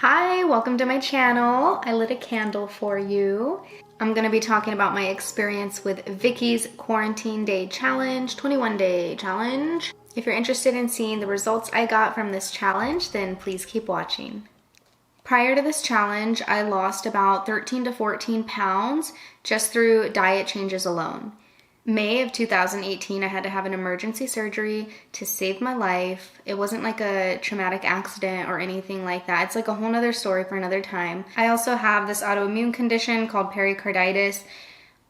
Hi, welcome to my channel. I lit a candle for you. I'm gonna be talking about my experience with Vicky's quarantine day challenge, 21-day challenge. If you're interested in seeing the results I got from this challenge, then please keep watching. Prior to this challenge, I lost about 13 to 14 pounds just through diet changes alone. May of 2018, I had to have an emergency surgery to save my life. It wasn't like a traumatic accident or anything like that. It's like a whole nother story for another time. I also have this autoimmune condition called pericarditis,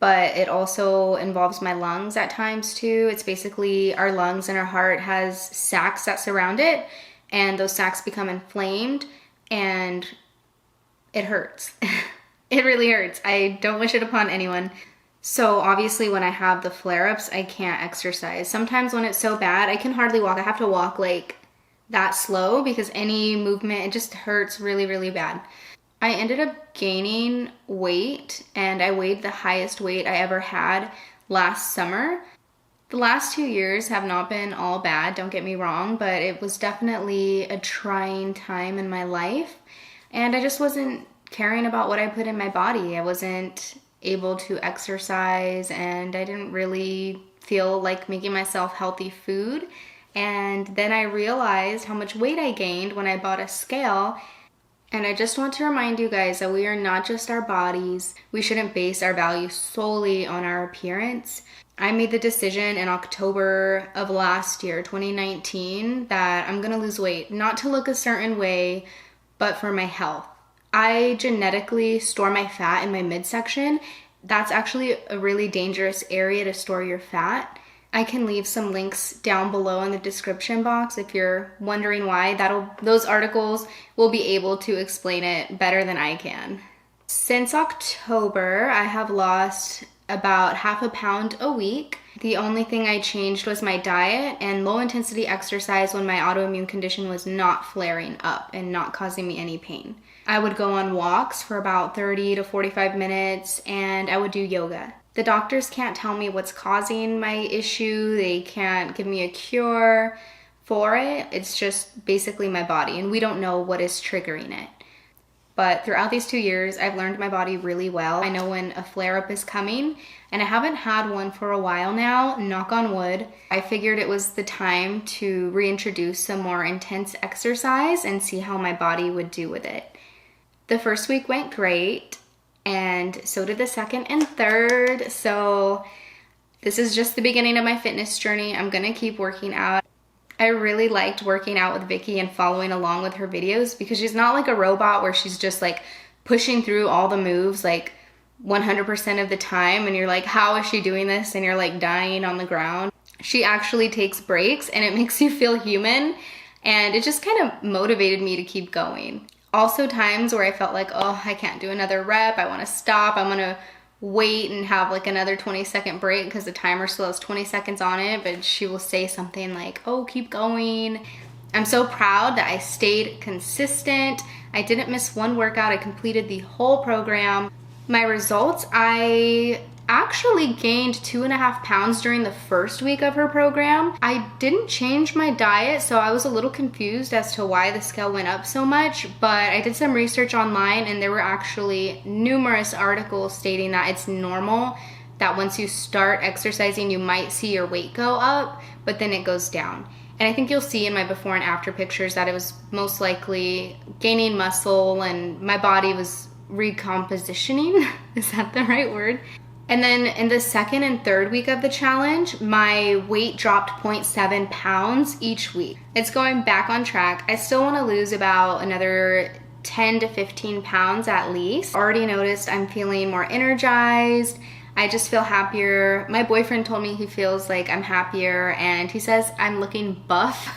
but it also involves my lungs at times too. It's basically our lungs and our heart has sacs that surround it, and those sacs become inflamed, and it hurts. It really hurts. I don't wish it upon anyone. So obviously when I have the flare-ups, I can't exercise. Sometimes when it's so bad, I can hardly walk. I have to walk like that slow because any movement, it just hurts really, really bad. I ended up gaining weight, and I weighed the highest weight I ever had last summer. The last 2 years have not been all bad, don't get me wrong, but it was definitely a trying time in my life. And I just wasn't caring about what I put in my body. I wasn't able to exercise, and I didn't really feel like making myself healthy food. And then I realized how much weight I gained when I bought a scale. And I just want to remind you guys that we are not just our bodies. We shouldn't base our value solely on our appearance. I made the decision in October of last year, 2019, that I'm gonna lose weight, not to look a certain way, but for my health. I genetically store my fat in my midsection. That's actually a really dangerous area to store your fat. I can leave some links down below in the description box if you're wondering why. Those articles will be able to explain it better than I can. Since October, I have lost about half a pound a week. The only thing I changed was my diet and low intensity exercise when my autoimmune condition was not flaring up and not causing me any pain. I would go on walks for about 30 to 45 minutes, and I would do yoga. The doctors can't tell me what's causing my issue. They can't give me a cure for it. It's just basically my body, and we don't know what is triggering it. But throughout these 2 years, I've learned my body really well. I know when a flare-up is coming, and I haven't had one for a while now, knock on wood. I figured it was the time to reintroduce some more intense exercise and see how my body would do with it. The first week went great, and so did the second and third. So this is just the beginning of my fitness journey. I'm gonna keep working out. I really liked working out with Vicky and following along with her videos because she's not like a robot where she's just like pushing through all the moves like 100% of the time, and you're like, how is she doing this? And you're like dying on the ground. She actually takes breaks, and it makes you feel human, and it just kind of motivated me to keep going. Also times where I felt like, oh, I can't do another rep, I wanna stop, I'm gonna wait and have like another 20-second break because the timer still has 20 seconds on it, but she will say something like, oh, keep going. I'm so proud that I stayed consistent. I didn't miss one workout, I completed the whole program. My results, I actually gained 2.5 pounds during the first week of her program. I didn't change my diet, so I was a little confused as to why the scale went up so much, but I did some research online, and there were actually numerous articles stating that it's normal that once you start exercising, you might see your weight go up, but then it goes down. And I think you'll see in my before and after pictures that it was most likely gaining muscle, and my body was recompositioning. Is that the right word? And then in the second and third week of the challenge, my weight dropped 0.7 pounds each week. It's going back on track. I still want to lose about another 10 to 15 pounds at least. Already noticed I'm feeling more energized. I just feel happier. My boyfriend told me he feels like I'm happier, and he says I'm looking buff.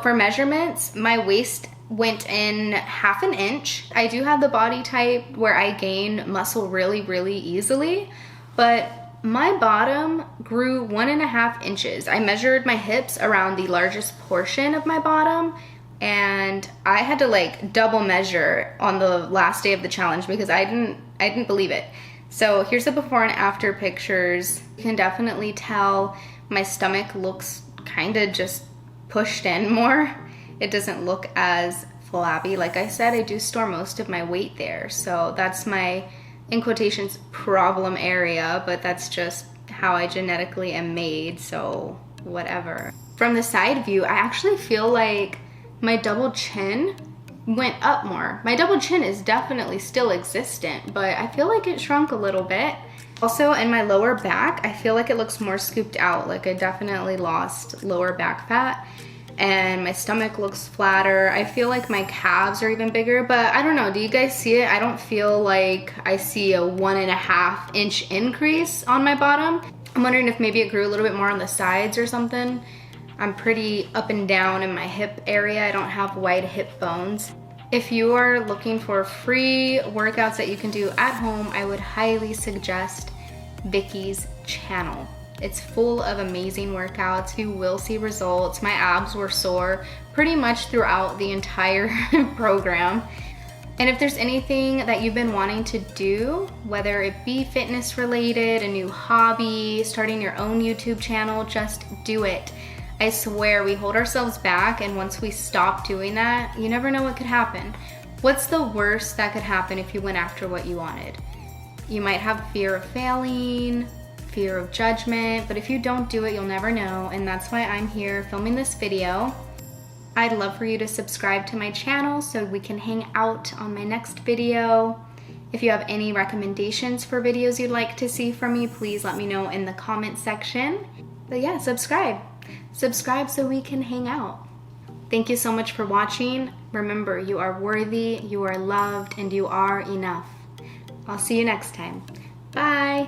For measurements, my waist went in 1/2 inch. I do have the body type where I gain muscle really, really easily, but my bottom grew 1.5 inches. I measured my hips around the largest portion of my bottom, and I had to like double measure on the last day of the challenge because I didn't believe it. So here's the before and after pictures. You can definitely tell my stomach looks kind of just pushed in more. It doesn't look as flabby. Like I said, I do store most of my weight there. So that's my, in quotations, problem area, but that's just how I genetically am made, so whatever. From the side view, I actually feel like my double chin went up more. My double chin is definitely still existent, but I feel like it shrunk a little bit. Also in my lower back, I feel like it looks more scooped out. Like I definitely lost lower back fat, and my stomach looks flatter. I feel like my calves are even bigger, but I don't know, do you guys see it? I don't feel like I see a 1.5 inch increase on my bottom. I'm wondering if maybe it grew a little bit more on the sides or something. I'm pretty up and down in my hip area. I don't have wide hip bones. If you are looking for free workouts that you can do at home, I would highly suggest Vicky's channel. It's full of amazing workouts. You will see results. My abs were sore pretty much throughout the entire program. And if there's anything that you've been wanting to do, whether it be fitness related, a new hobby, starting your own YouTube channel, just do it. I swear we hold ourselves back, and once we stop doing that, you never know what could happen. What's the worst that could happen if you went after what you wanted? You might have fear of failing, fear of judgment, but if you don't do it, you'll never know, and that's why I'm here filming this video. I'd love for you to subscribe to my channel so we can hang out on my next video. If you have any recommendations for videos you'd like to see from me, please let me know in the comment section. But yeah, subscribe. Subscribe so we can hang out. Thank you so much for watching. Remember, you are worthy, you are loved, and you are enough. I'll see you next time. Bye.